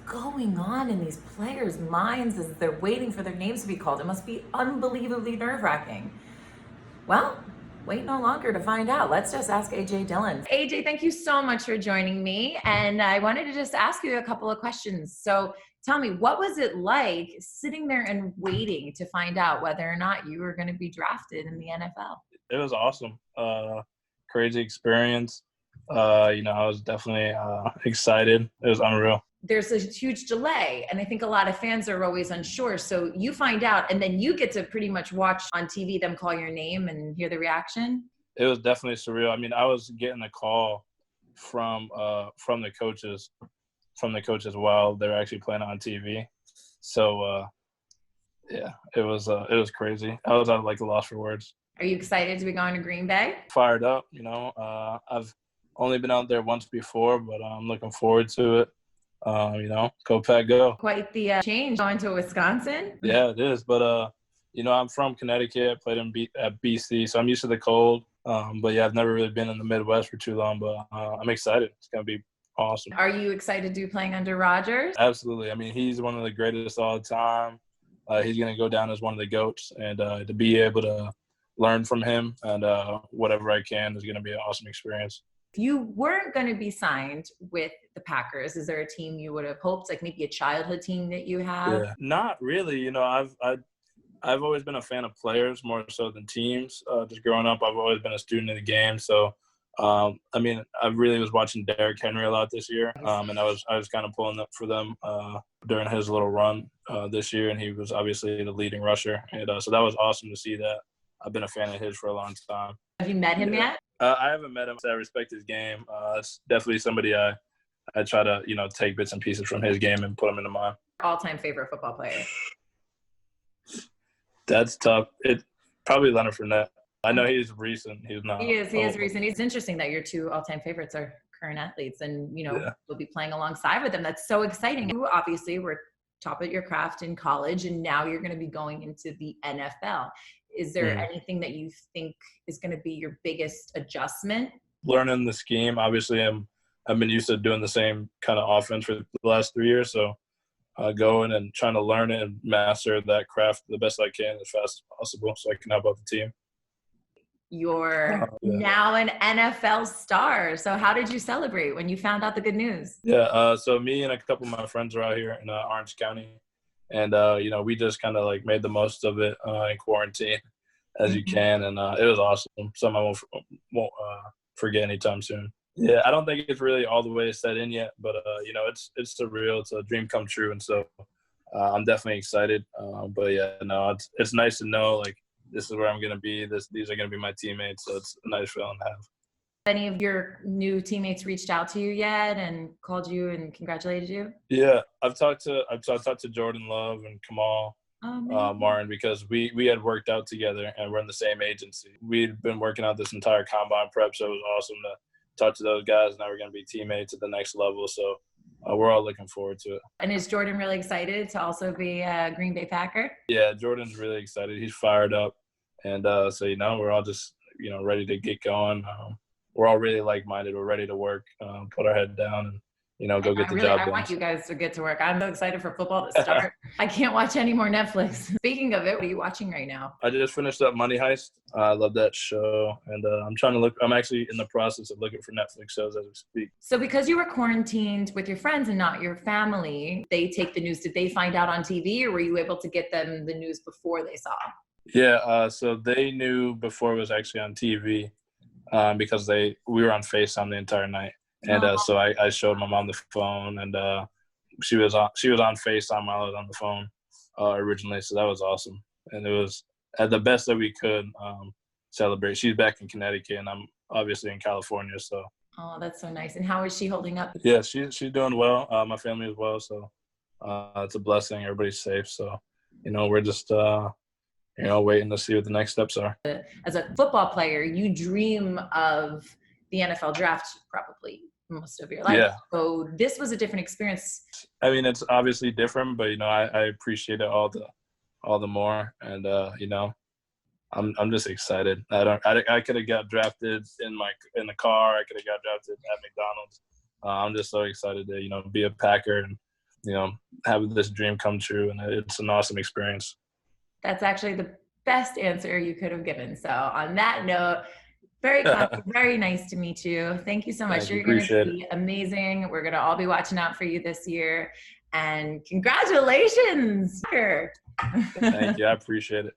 going on in these players' minds as they're waiting for their names to be called? It must be unbelievably nerve-wracking. Well, wait no longer to find out. Let's just ask AJ Dillon. AJ, thank you so much for joining me. And I wanted to just ask you a couple of questions. So tell me, what was it like sitting there and waiting to find out whether or not you were going to be drafted in the NFL? It was awesome. Crazy experience. I was definitely excited. It was unreal. There's a huge delay, and I think a lot of fans are always unsure. So you find out, and then you get to pretty much watch on TV them call your name and hear the reaction. It was definitely surreal. I mean, I was getting a call from the coaches while they were actually playing on TV. So yeah, it was crazy. I was at like a loss for words. Are you excited to be going to Green Bay? Fired up. I've only been out there once before, but I'm looking forward to it. Go Pack, go. Quite the change going to Wisconsin. Yeah, it is. But, I'm from Connecticut, played at BC, so I'm used to the cold. But, yeah, I've never really been in the Midwest for too long, but I'm excited. It's going to be awesome. Are you excited to be playing under Rodgers? Absolutely. I mean, he's one of the greatest all the time. He's going to go down as one of the GOATs, and to be able to learn from him and whatever I can is going to be an awesome experience. If you weren't going to be signed with the Packers, is there a team you would have hoped, like maybe a childhood team that you have? Yeah, not really. I've always been a fan of players more so than teams. Just growing up, I've always been a student of the game. So, I really was watching Derrick Henry a lot this year, and I was kind of pulling up for them during his little run this year, and he was obviously the leading rusher, and so that was awesome to see that. I've been a fan of his for a long time. Have you met him yet? I haven't met him. I respect his game. It's definitely somebody I try to, take bits and pieces from his game and put them into mine. All-time favorite football player? That's tough. It's probably Leonard Fournette. I know he's recent. He's not. He is recent. It's interesting that your two all-time favorites are current athletes and, will be playing alongside with them. That's so exciting. You obviously were top of your craft in college, and now you're going to be going into the NFL. Is there anything that you think is going to be your biggest adjustment? Learning the scheme. Obviously, I've been used to doing the same kind of offense for the last 3 years. So going and trying to learn it and master that craft the best I can as fast as possible so I can help out the team. You're now an NFL star. So how did you celebrate when you found out the good news? Yeah, so me and a couple of my friends are out here in Orange County. And, we just kind of like made the most of it in quarantine as you can. And it was awesome. Something I won't forget anytime soon. Yeah, I don't think it's really all the way set in yet, but, it's surreal. It's a dream come true. And so I'm definitely excited. But, yeah, no, it's nice to know, like, this is where I'm going to be. These are going to be my teammates. So it's a nice feeling to have. Any of your new teammates reached out to you yet and called you and congratulated you? Yeah, I've talked to Jordan Love and Kamal Martin because we had worked out together and we're in the same agency. We'd been working out this entire combine prep, so it was awesome to talk to those guys. Now we're going to be teammates at the next level, so we're all looking forward to it. And is Jordan really excited to also be a Green Bay Packer? Yeah, Jordan's really excited. He's fired up, and so we're all just ready to get going. We're all really like-minded. We're ready to work, put our head down, and go get the job done. I want you guys to get to work. I'm so excited for football to start. I can't watch any more Netflix. Speaking of it, what are you watching right now? I just finished up Money Heist. I love that show, and I'm actually in the process of looking for Netflix shows as we speak. So because you were quarantined with your friends and not your family, they take the news. Did they find out on TV, or were you able to get them the news before they saw? Yeah, so they knew before it was actually on TV. Because we were on FaceTime the entire night, and so I showed my mom the phone, and she was on FaceTime while I was on the phone originally, so that was awesome, and it was at the best that we could celebrate. She's back in Connecticut, and I'm obviously in California, so. Oh, that's so nice. And how is she holding up? Yeah, she's doing well. My family as well, so it's a blessing. Everybody's safe, so we're just. Waiting to see what the next steps are. As a football player, you dream of the NFL draft probably most of your life. Yeah. So this was a different experience. I mean, it's obviously different, but I appreciate it all the more, and I'm just excited. I could have got drafted in the car. I could have got drafted at McDonald's. I'm just so excited to be a Packer and you know, have this dream come true, and it's an awesome experience. That's actually the best answer you could have given. So on that note, very classy, very nice to meet you. Thank you so much. Thank you. You're going to Appreciate it. be amazing. We're going to all be watching out for you this year. And congratulations. Thank you. I appreciate it.